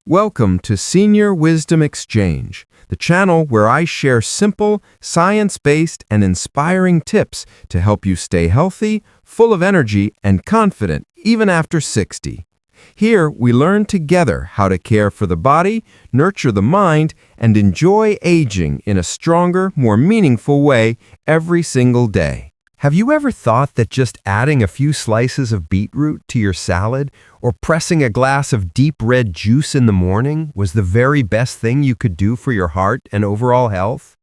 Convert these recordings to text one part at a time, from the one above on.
Welcome to Senior Wisdom Exchange, the channel where I share simple, science-based, and inspiring tips to help you stay healthy, full of energy, and confident even after 60. Here, we learn together how to care for the body, nurture the mind, and enjoy aging in a stronger, more meaningful way every single day. Have you ever thought that just adding a few slices of beetroot to your salad or pressing a glass of deep red juice in the morning was the very best thing you could do for your heart and overall health?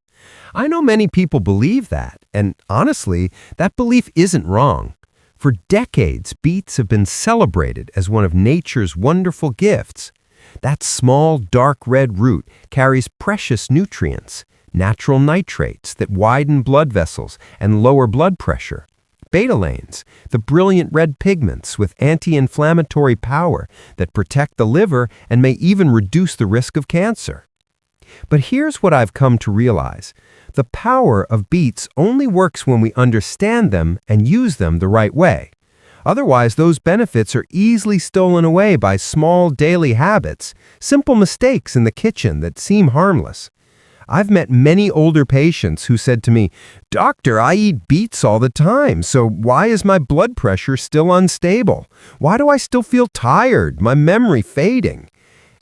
I know many people believe that, and honestly, that belief isn't wrong. For decades, beets have been celebrated as one of nature's wonderful gifts. That small, dark red root carries precious nutrients, natural nitrates that widen blood vessels and lower blood pressure, betalains, the brilliant red pigments with anti-inflammatory power that protect the liver and may even reduce the risk of cancer. But here's what I've come to realize. The power of beets only works when we understand them and use them the right way. Otherwise, those benefits are easily stolen away by small daily habits, simple mistakes in the kitchen that seem harmless. I've met many older patients who said to me, "Doctor, I eat beets all the time, so why is my blood pressure still unstable? Why do I still feel tired, my memory fading?"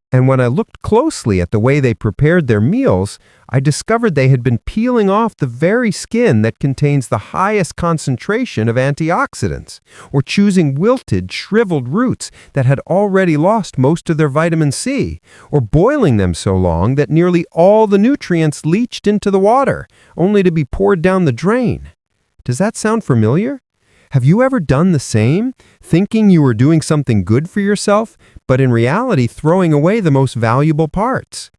And when I looked closely at the way they prepared their meals, I discovered they had been peeling off the very skin that contains the highest concentration of antioxidants, or choosing wilted, shriveled roots that had already lost most of their vitamin C, or boiling them so long that nearly all the nutrients leached into the water, only to be poured down the drain. Does that sound familiar? Have you ever done the same, thinking you were doing something good for yourself, but in reality throwing away the most valuable parts?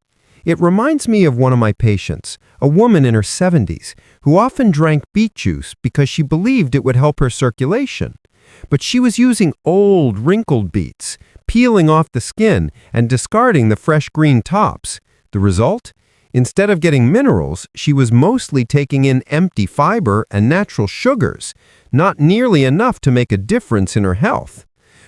It reminds me of one of my patients, a woman in her 70s, who often drank beet juice because she believed it would help her circulation. But she was using old, wrinkled beets, peeling off the skin and discarding the fresh green tops. The result? Instead of getting minerals, she was mostly taking in empty fiber and natural sugars, not nearly enough to make a difference in her health.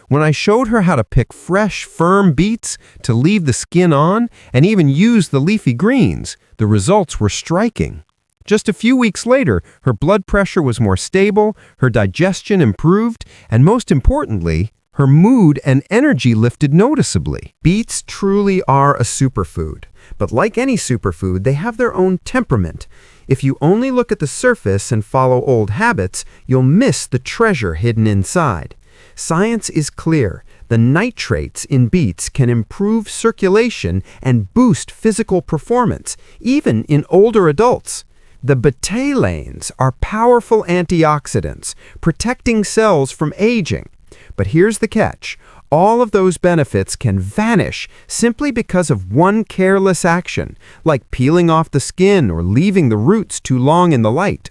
When I showed her how to pick fresh, firm beets, to leave the skin on, and even use the leafy greens, the results were striking. Just a few weeks later, her blood pressure was more stable, her digestion improved, and most importantly, her mood and energy lifted noticeably. Beets truly are a superfood, but like any superfood, they have their own temperament. If you only look at the surface and follow old habits, you'll miss the treasure hidden inside. Science is clear. The nitrates in beets can improve circulation and boost physical performance, even in older adults. The betalains are powerful antioxidants, protecting cells from aging. But here's the catch. All of those benefits can vanish simply because of one careless action, like peeling off the skin or leaving the roots too long in the light.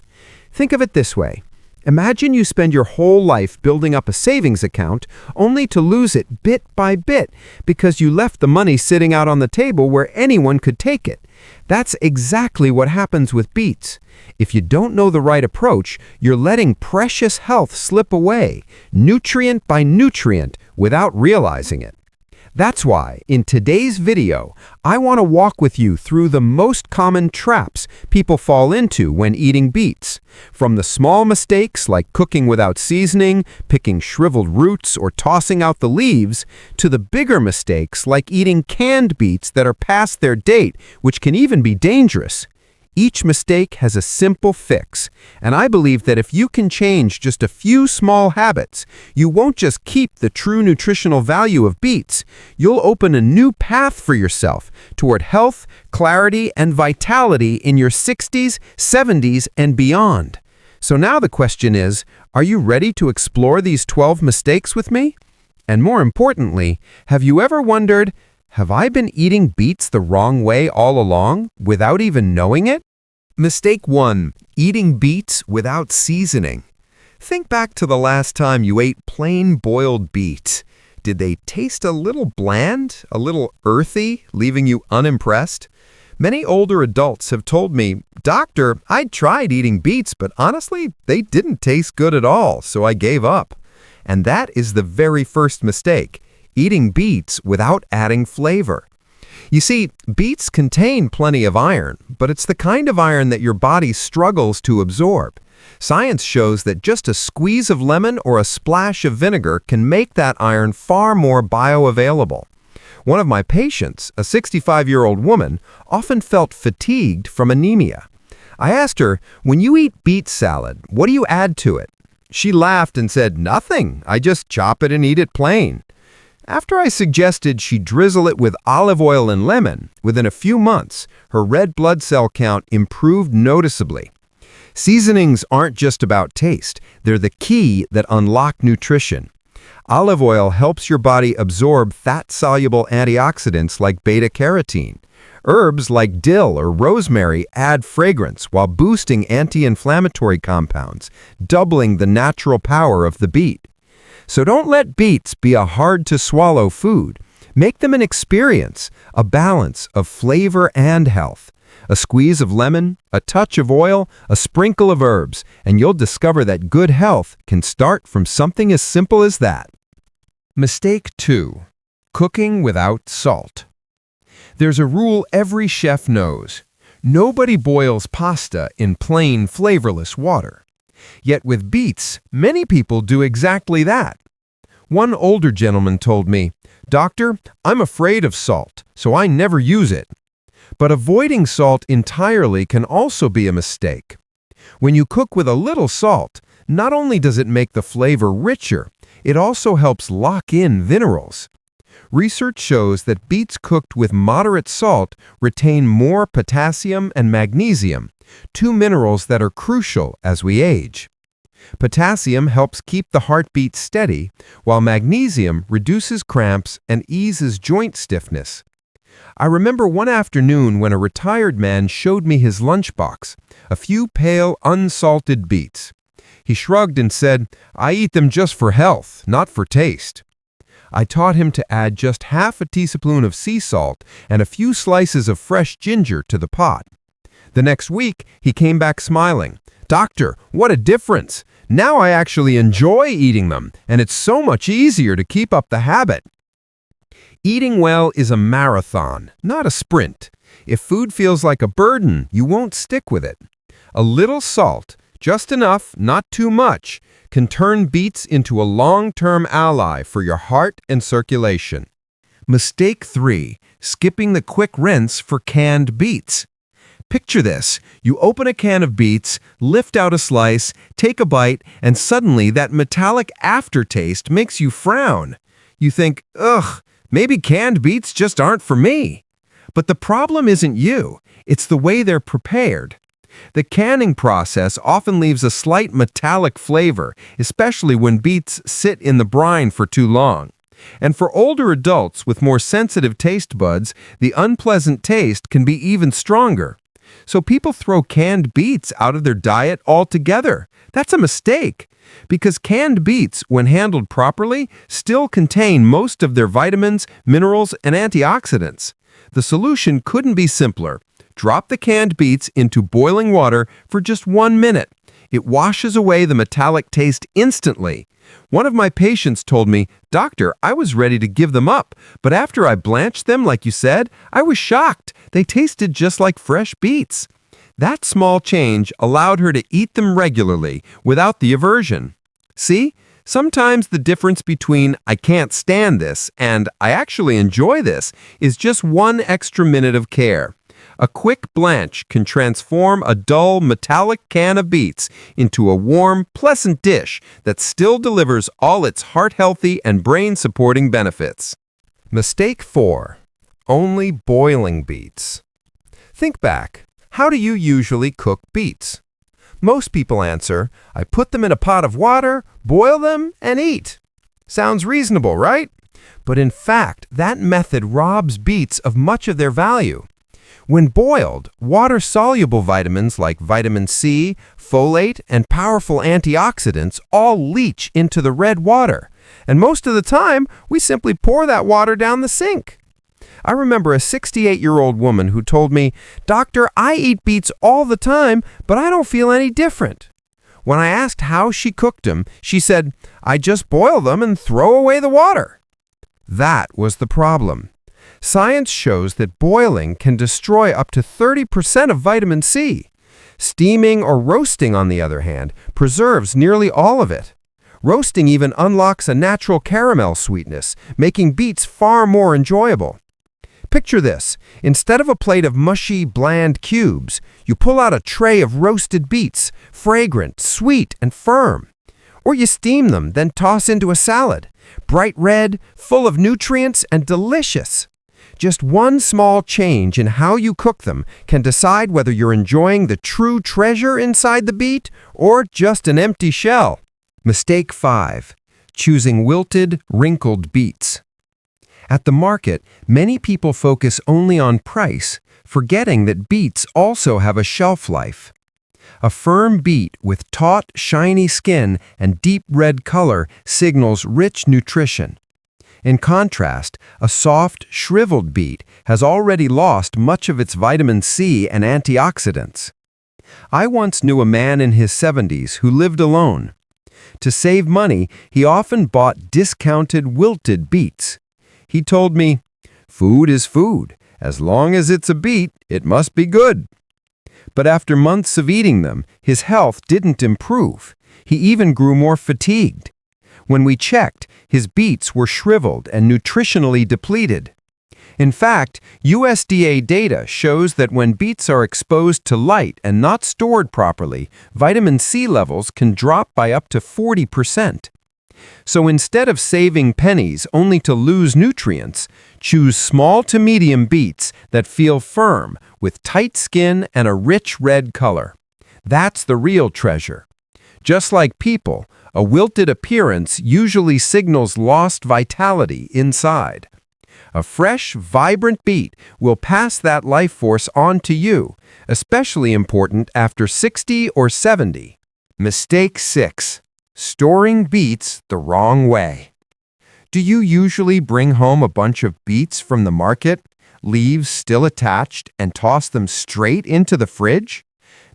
Think of it this way. Imagine you spend your whole life building up a savings account only to lose it bit by bit because you left the money sitting out on the table where anyone could take it. That's exactly what happens with beets. If you don't know the right approach, you're letting precious health slip away, nutrient by nutrient, without realizing it. That's why, in today's video, I want to walk with you through the most common traps people fall into when eating beets. From the small mistakes like cooking without seasoning, picking shriveled roots, or tossing out the leaves, to the bigger mistakes like eating canned beets that are past their date, which can even be dangerous. Each mistake has a simple fix, and I believe that if you can change just a few small habits, you won't just keep the true nutritional value of beets, you'll open a new path for yourself toward health, clarity, and vitality in your 60s, 70s, and beyond. So now the question is, are you ready to explore these 12 mistakes with me? And more importantly, have you ever wondered, have I been eating beets the wrong way all along without even knowing it? Mistake 1. Eating beets without seasoning. Think back to the last time you ate plain boiled beets. Did they taste a little bland, a little earthy, leaving you unimpressed? Many older adults have told me, "Doctor, I tried eating beets, but honestly, they didn't taste good at all, so I gave up." And that is the very first mistake. eating beets without adding flavor. You see, beets contain plenty of iron, but it's the kind of iron that your body struggles to absorb. Science shows that just a squeeze of lemon or a splash of vinegar can make that iron far more bioavailable. One of my patients, a 65-year-old woman, often felt fatigued from anemia. I asked her, "When you eat beet salad, what do you add to it?" She laughed and said, "Nothing. I just chop it and eat it plain." After I suggested she drizzle it with olive oil and lemon, within a few months, her red blood cell count improved noticeably. Seasonings aren't just about taste. They're the key that unlock nutrition. Olive oil helps your body absorb fat-soluble antioxidants like beta-carotene. Herbs like dill or rosemary add fragrance while boosting anti-inflammatory compounds, doubling the natural power of the beet. So don't let beets be a hard-to-swallow food. Make them an experience, a balance of flavor and health. A squeeze of lemon, a touch of oil, a sprinkle of herbs, and you'll discover that good health can start from something as simple as that. Mistake 2. Cooking without salt. There's a rule every chef knows. Nobody boils pasta in plain, flavorless water. Yet with beets, many people do exactly that. One older gentleman told me, "Doctor, I'm afraid of salt, so I never use it." But avoiding salt entirely can also be a mistake. When you cook with a little salt, not only does it make the flavor richer, it also helps lock in minerals. Research shows that beets cooked with moderate salt retain more potassium and magnesium, two minerals that are crucial as we age. Potassium helps keep the heartbeat steady, while magnesium reduces cramps and eases joint stiffness. I remember one afternoon when a retired man showed me his lunchbox, a few pale, unsalted beets. He shrugged and said, "I eat them just for health, not for taste." I taught him to add just half a teaspoon of sea salt and a few slices of fresh ginger to the pot. The next week, he came back smiling. "Doctor, what a difference! Now I actually enjoy eating them, and it's so much easier to keep up the habit." Eating well is a marathon, not a sprint. If food feels like a burden, you won't stick with it. A little salt, just enough, not too much, can turn beets into a long-term ally for your heart and circulation. Mistake 3. Skipping the quick rinse for canned beets. Picture this. You open a can of beets, lift out a slice, take a bite, and suddenly that metallic aftertaste makes you frown. You think, "Ugh, maybe canned beets just aren't for me." But the problem isn't you. It's the way they're prepared. The canning process often leaves a slight metallic flavor, especially when beets sit in the brine for too long. And for older adults with more sensitive taste buds, the unpleasant taste can be even stronger. So people throw canned beets out of their diet altogether. That's a mistake, because canned beets, when handled properly, still contain most of their vitamins, minerals, and antioxidants. The solution couldn't be simpler. Drop the canned beets into boiling water for just 1 minute. It washes away the metallic taste instantly. One of my patients told me, "Doctor, I was ready to give them up, but after I blanched them like you said, I was shocked. They tasted just like fresh beets." That small change allowed her to eat them regularly without the aversion. See? Sometimes the difference between "I can't stand this" and "I actually enjoy this" is just one extra minute of care. A quick blanch can transform a dull, metallic can of beets into a warm, pleasant dish that still delivers all its heart-healthy and brain-supporting benefits. Mistake 4. Only boiling beets. Think back. How do you usually cook beets? Most people answer, "I put them in a pot of water, boil them, and eat." Sounds reasonable, right? But in fact, that method robs beets of much of their value. When boiled, water-soluble vitamins like vitamin C, folate, and powerful antioxidants all leach into the red water. And most of the time, we simply pour that water down the sink. I remember a 68-year-old woman who told me, "Doctor, I eat beets all the time, but I don't feel any different." When I asked how she cooked them, she said, "I just boil them and throw away the water." That was the problem. Science shows that boiling can destroy up to 30% of vitamin C. Steaming or roasting, on the other hand, preserves nearly all of it. Roasting even unlocks a natural caramel sweetness, making beets far more enjoyable. Picture this. Instead of a plate of mushy, bland cubes, you pull out a tray of roasted beets, fragrant, sweet, and firm. Or you steam them, then toss into a salad. Bright red, full of nutrients, and delicious. Just one small change in how you cook them can decide whether you're enjoying the true treasure inside the beet or just an empty shell. Mistake 5. Choosing wilted, wrinkled beets. At the market, many people focus only on price, forgetting that beets also have a shelf life. A firm beet with taut, shiny skin and deep red color signals rich nutrition. In contrast, a soft, shriveled beet has already lost much of its vitamin C and antioxidants. I once knew a man in his 70s who lived alone. To save money, he often bought discounted wilted beets. He told me, "Food is food. As long as it's a beet, it must be good." But after months of eating them, his health didn't improve. He even grew more fatigued. When we checked, his beets were shriveled and nutritionally depleted. In fact, USDA data shows that when beets are exposed to light and not stored properly, vitamin C levels can drop by up to 40%. So instead of saving pennies only to lose nutrients, choose small to medium beets that feel firm, with tight skin and a rich red color. That's the real treasure. Just like people, a wilted appearance usually signals lost vitality inside. A fresh, vibrant beet will pass that life force on to you, especially important after 60 or 70. Mistake 6. Storing beets the wrong way. Do you usually bring home a bunch of beets from the market, leaves still attached, and toss them straight into the fridge?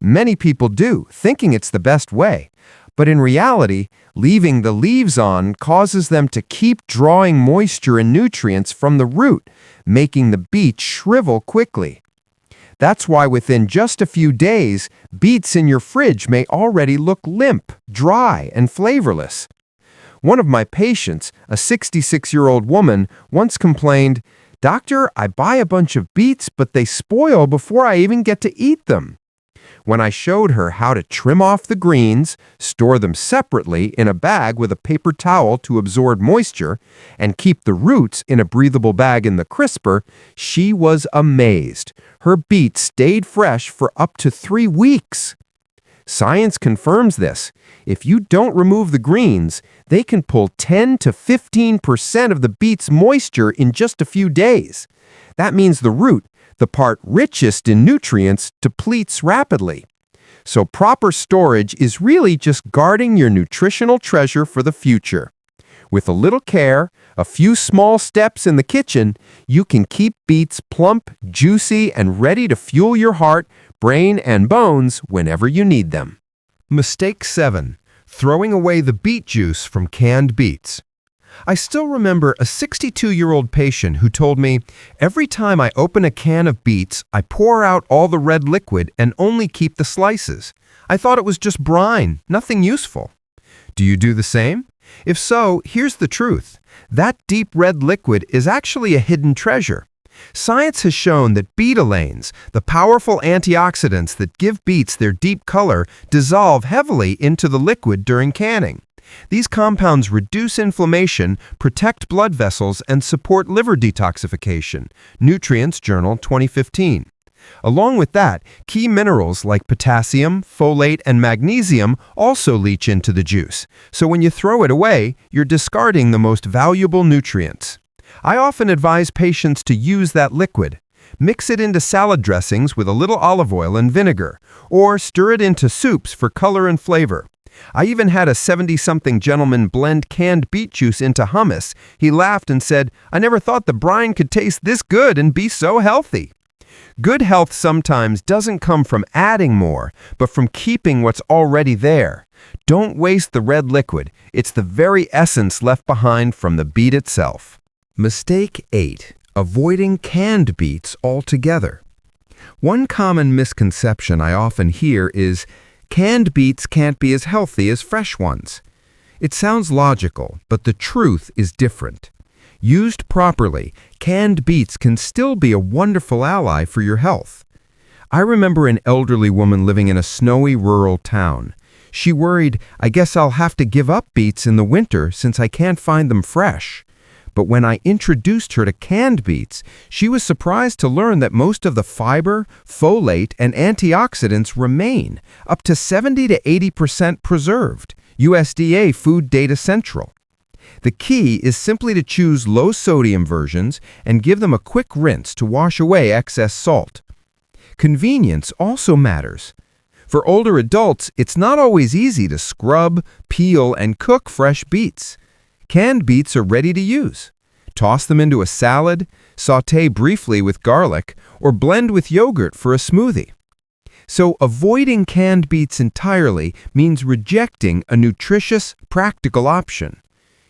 Many people do, thinking it's the best way. But in reality, leaving the leaves on causes them to keep drawing moisture and nutrients from the root, making the beet shrivel quickly. That's why within just a few days, beets in your fridge may already look limp, dry, and flavorless. One of my patients, a 66-year-old woman, once complained, "Doctor, I buy a bunch of beets, but they spoil before I even get to eat them." When I showed her how to trim off the greens, store them separately in a bag with a paper towel to absorb moisture, and keep the roots in a breathable bag in the crisper, she was amazed. Her beets stayed fresh for up to 3 weeks. Science confirms this. If you don't remove the greens, they can pull 10 to 15% of the beet's moisture in just a few days. That means the root, the part richest in nutrients, depletes rapidly. So proper storage is really just guarding your nutritional treasure for the future. With a little care, a few small steps in the kitchen, you can keep beets plump, juicy, and ready to fuel your heart, brain, and bones whenever you need them. Mistake 7. Throwing away the beet juice from canned beets. I still remember a 62-year-old patient who told me, "Every time I open a can of beets, I pour out all the red liquid and only keep the slices. I thought it was just brine, nothing useful." Do you do the same? If so, here's the truth. That deep red liquid is actually a hidden treasure. Science has shown that betalains, the powerful antioxidants that give beets their deep color, dissolve heavily into the liquid during canning. These compounds reduce inflammation, protect blood vessels, and support liver detoxification. Nutrients Journal 2015. Along with that, key minerals like potassium, folate, and magnesium also leach into the juice. So when you throw it away, you're discarding the most valuable nutrients. I often advise patients to use that liquid. Mix it into salad dressings with a little olive oil and vinegar, or stir it into soups for color and flavor. I even had a 70-something gentleman blend canned beet juice into hummus. He laughed and said, "I never thought the brine could taste this good and be so healthy." Good health sometimes doesn't come from adding more, but from keeping what's already there. Don't waste the red liquid. It's the very essence left behind from the beet itself. Mistake 8. Avoiding canned beets altogether. One common misconception I often hear is canned beets can't be as healthy as fresh ones. It sounds logical, but the truth is different. Used properly, canned beets can still be a wonderful ally for your health. I remember an elderly woman living in a snowy rural town. She worried, "I guess I'll have to give up beets in the winter since I can't find them fresh." But when I introduced her to canned beets, she was surprised to learn that most of the fiber, folate, and antioxidants remain, up to 70 to 80% preserved. USDA Food Data Central. The key is simply to choose low-sodium versions and give them a quick rinse to wash away excess salt. Convenience also matters. For older adults, it's not always easy to scrub, peel, and cook fresh beets. Canned beets are ready to use. Toss them into a salad, sauté briefly with garlic, or blend with yogurt for a smoothie. So avoiding canned beets entirely means rejecting a nutritious, practical option.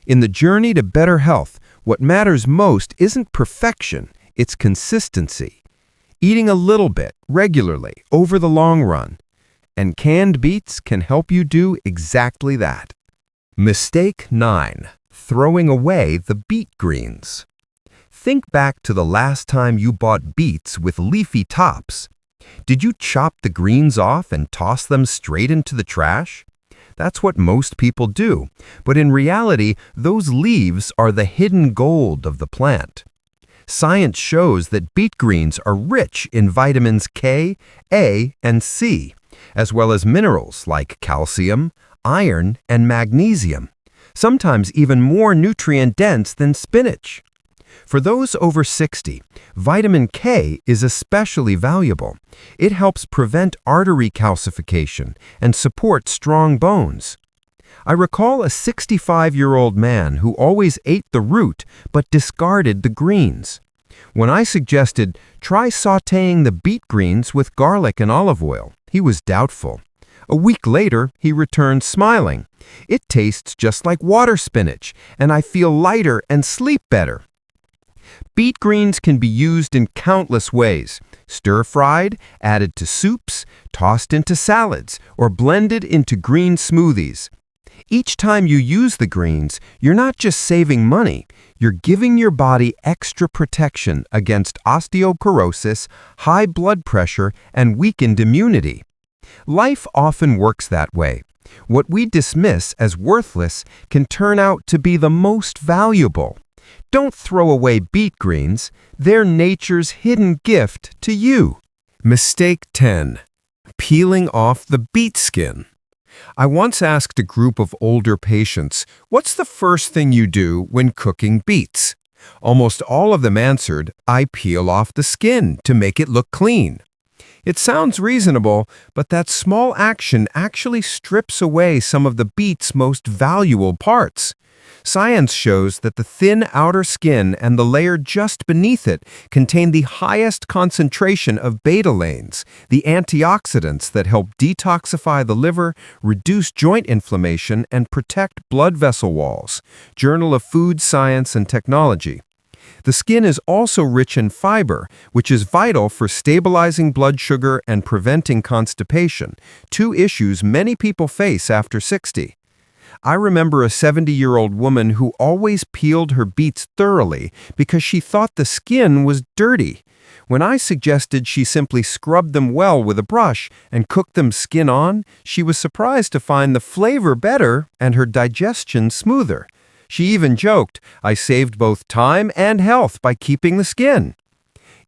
In the journey to better health, what matters most isn't perfection, it's consistency. Eating a little bit, regularly, over the long run. And canned beets can help you do exactly that. Mistake 9. Throwing away the beet greens. Think back to the last time you bought beets with leafy tops. Did you chop the greens off and toss them straight into the trash? That's what most people do, but in reality, those leaves are the hidden gold of the plant. Science shows that beet greens are rich in vitamins K, A, and C, as well as minerals like calcium, iron, and magnesium, sometimes even more nutrient-dense than spinach. For those over 60, vitamin K is especially valuable. It helps prevent artery calcification and support strong bones. I recall a 65-year-old man who always ate the root but discarded the greens. When I suggested try sautéing the beet greens with garlic and olive oil, he was doubtful. A week later, he returned smiling. "It tastes just like water spinach, and I feel lighter and sleep better." Beet greens can be used in countless ways: stir-fried, added to soups, tossed into salads, or blended into green smoothies. Each time you use the greens, you're not just saving money, you're giving your body extra protection against osteoporosis, high blood pressure, and weakened immunity. Life often works that way. What we dismiss as worthless can turn out to be the most valuable. Don't throw away beet greens. They're nature's hidden gift to you. Mistake 10. Peeling off the beet skin. I once asked a group of older patients, "What's the first thing you do when cooking beets?" Almost all of them answered, "I peel off the skin to make it look clean." It sounds reasonable, but that small action actually strips away some of the beet's most valuable parts. Science shows that the thin outer skin and the layer just beneath it contain the highest concentration of betalains, the antioxidants that help detoxify the liver, reduce joint inflammation, and protect blood vessel walls. Journal of Food Science and Technology. The skin is also rich in fiber, which is vital for stabilizing blood sugar and preventing constipation, two issues many people face after 60. I remember a 70-year-old woman who always peeled her beets thoroughly because she thought the skin was dirty. When I suggested she simply scrub them well with a brush and cook them skin on, she was surprised to find the flavor better and her digestion smoother. She even joked, "I saved both time and health by keeping the skin."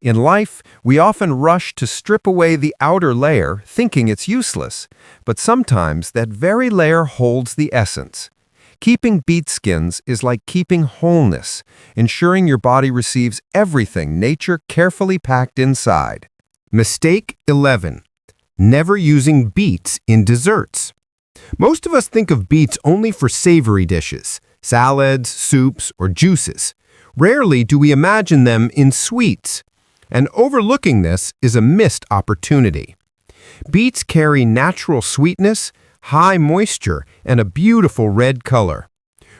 In life, we often rush to strip away the outer layer, thinking it's useless, but sometimes that very layer holds the essence. Keeping beet skins is like keeping wholeness, ensuring your body receives everything nature carefully packed inside. Mistake 11. Never using beets in desserts. Most of us think of beets only for savory dishes, salads, soups, or juices. Rarely do we imagine them in sweets. And overlooking this is a missed opportunity. Beets carry natural sweetness, high moisture, and a beautiful red color.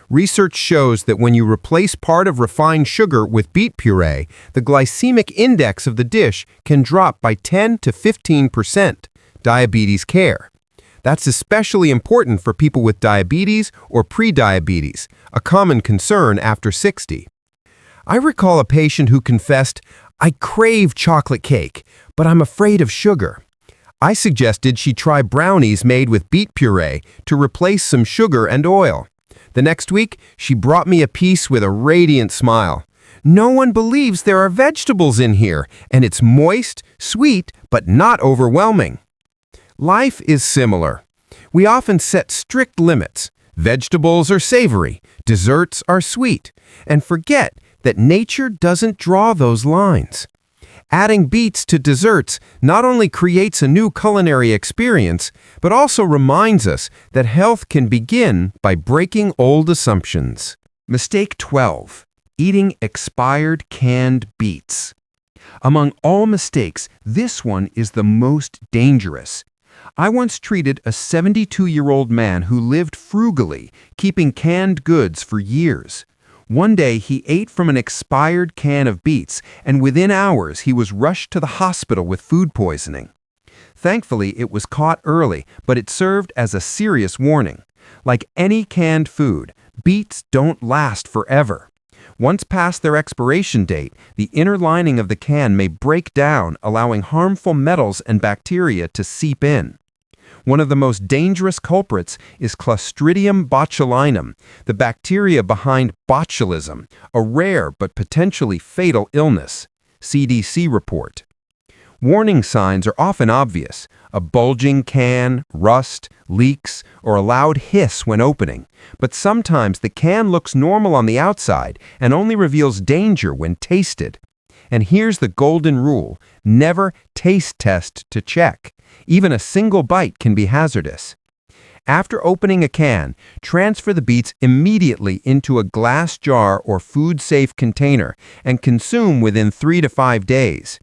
Research shows that when you replace part of refined sugar with beet puree, the glycemic index of the dish can drop by 10 to 15%. Diabetes care. That's especially important for people with diabetes or prediabetes, a common concern after 60. I recall a patient who confessed, "I crave chocolate cake, but I'm afraid of sugar." I suggested she try brownies made with beet puree to replace some sugar and oil. The next week, she brought me a piece with a radiant smile. "No one believes there are vegetables in here, and it's moist, sweet, but not overwhelming." Life is similar. We often set strict limits. Vegetables are savory, desserts are sweet, and forget that nature doesn't draw those lines. Adding beets to desserts not only creates a new culinary experience, but also reminds us that health can begin by breaking old assumptions. Mistake 12. Eating expired canned beets. Among all mistakes, this one is the most dangerous. I once treated a 72-year-old man who lived frugally, keeping canned goods for years. One day, he ate from an expired can of beets, and within hours, he was rushed to the hospital with food poisoning. Thankfully, it was caught early, but it served as a serious warning. Like any canned food, beets don't last forever. Once past their expiration date, the inner lining of the can may break down, allowing harmful metals and bacteria to seep in. One of the most dangerous culprits is Clostridium botulinum, the bacteria behind botulism, a rare but potentially fatal illness. CDC report. Warning signs are often obvious: a bulging can, rust, leaks, or a loud hiss when opening. But sometimes the can looks normal on the outside and only reveals danger when tasted. And here's the golden rule: never taste test to check. Even a single bite can be hazardous. After opening a can, transfer the beets immediately into a glass jar or food-safe container and consume within 3 to 5 days.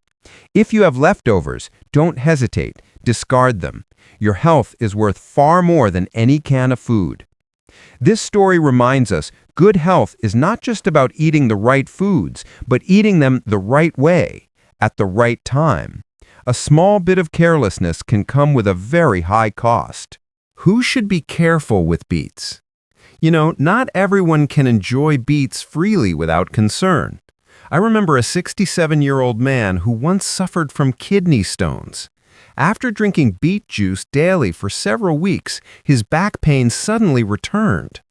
If you have leftovers, don't hesitate, discard them. Your health is worth far more than any can of food. This story reminds us good health is not just about eating the right foods, but eating them the right way, at the right time. A small bit of carelessness can come with a very high cost. Who should be careful with beets? You know, not everyone can enjoy beets freely without concern. I remember a 67-year-old man who once suffered from kidney stones. After drinking beet juice daily for several weeks, his back pain suddenly returned.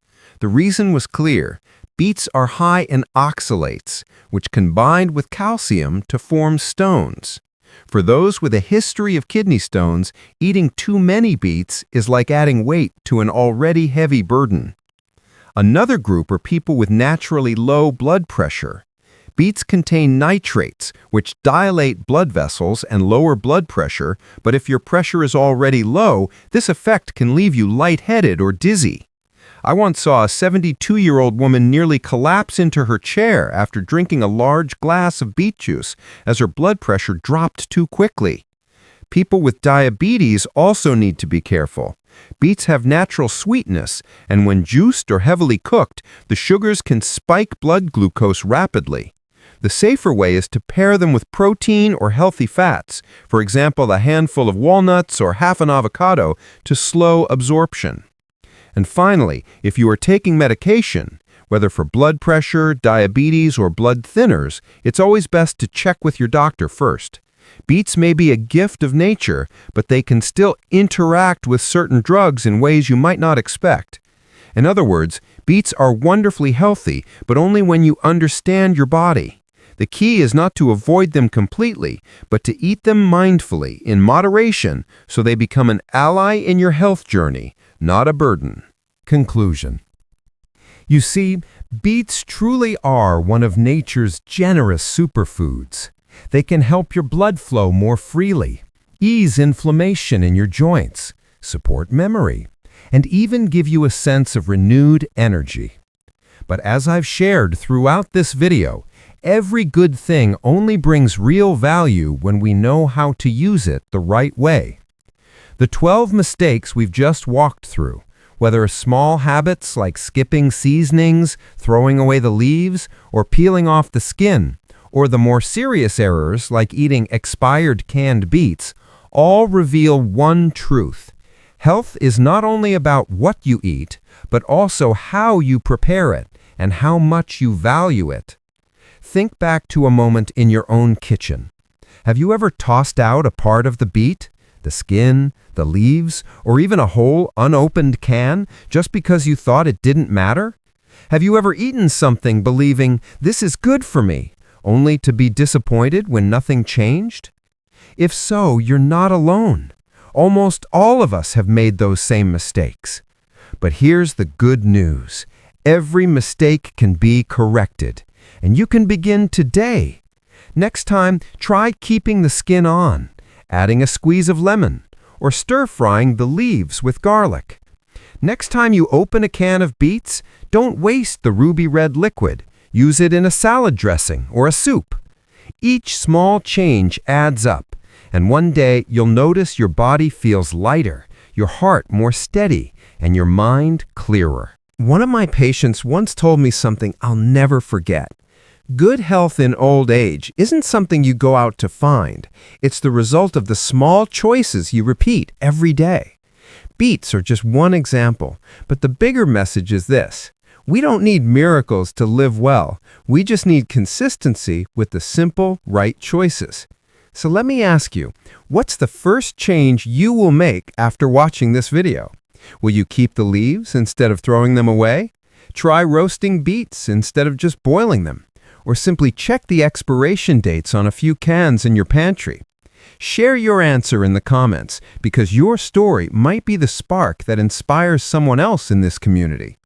The reason was clear: beets are high in oxalates, which combined with calcium to form stones. For those with a history of kidney stones, eating too many beets is like adding weight to an already heavy burden. Another group are people with naturally low blood pressure. Beets contain nitrates, which dilate blood vessels and lower blood pressure, but if your pressure is already low, this effect can leave you lightheaded or dizzy. I once saw a 72-year-old woman nearly collapse into her chair after drinking a large glass of beet juice as her blood pressure dropped too quickly. People with diabetes also need to be careful. Beets have natural sweetness, and when juiced or heavily cooked, the sugars can spike blood glucose rapidly. The safer way is to pair them with protein or healthy fats, for example, a handful of walnuts or half an avocado, to slow absorption. And finally, if you are taking medication, whether for blood pressure, diabetes, or blood thinners, it's always best to check with your doctor first. Beets may be a gift of nature, but they can still interact with certain drugs in ways you might not expect. In other words, beets are wonderfully healthy, but only when you understand your body. The key is not to avoid them completely, but to eat them mindfully, in moderation, so they become an ally in your health journey, not a burden. Conclusion. You see, beets truly are one of nature's generous superfoods. They can help your blood flow more freely, ease inflammation in your joints, support memory, and even give you a sense of renewed energy. But as I've shared throughout this video, every good thing only brings real value when we know how to use it the right way. The 12 mistakes we've just walked through Whether small habits like skipping seasonings, throwing away the leaves, or peeling off the skin, or the more serious errors like eating expired canned beets, all reveal one truth. Health is not only about what you eat, but also how you prepare it and how much you value it. Think back to a moment in your own kitchen. Have you ever tossed out a part of the beet, the skin, the leaves, or even a whole unopened can just because you thought it didn't matter? Have you ever eaten something believing, "This is good for me," only to be disappointed when nothing changed? If so, you're not alone. Almost all of us have made those same mistakes. But here's the good news. Every mistake can be corrected, and you can begin today. Next time, try keeping the skin on, adding a squeeze of lemon, or stir-frying the leaves with garlic. Next time you open a can of beets, don't waste the ruby red liquid. Use it in a salad dressing or a soup. Each small change adds up, and one day you'll notice your body feels lighter, your heart more steady, and your mind clearer. One of my patients once told me something I'll never forget. Good health in old age isn't something you go out to find. It's the result of the small choices you repeat every day. Beets are just one example, but the bigger message is this. We don't need miracles to live well. We just need consistency with the simple, right choices. So let me ask you, what's the first change you will make after watching this video? Will you keep the leaves instead of throwing them away? Try roasting beets instead of just boiling them? Or simply check the expiration dates on a few cans in your pantry? Share your answer in the comments, because your story might be the spark that inspires someone else in this community.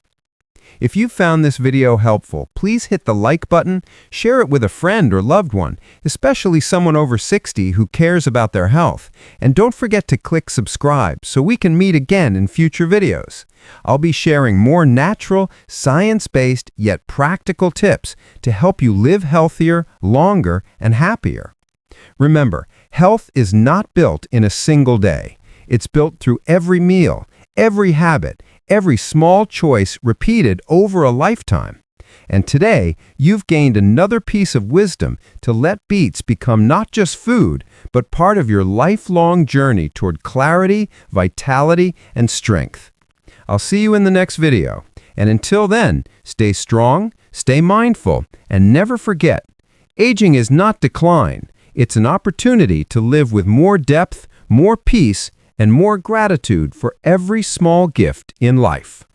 If you found this video helpful, please hit the like button, share it with a friend or loved one, especially someone over 60 who cares about their health, and don't forget to click subscribe so we can meet again in future videos. I'll be sharing more natural, science-based, yet practical tips to help you live healthier, longer, and happier. Remember, health is not built in a single day. It's built through every meal, every habit, every small choice repeated over a lifetime. And today, you've gained another piece of wisdom to let beets become not just food, but part of your lifelong journey toward clarity, vitality, and strength. I'll see you in the next video. And until then, stay strong, stay mindful, and never forget, aging is not decline. It's an opportunity to live with more depth, more peace, and more gratitude for every small gift in life.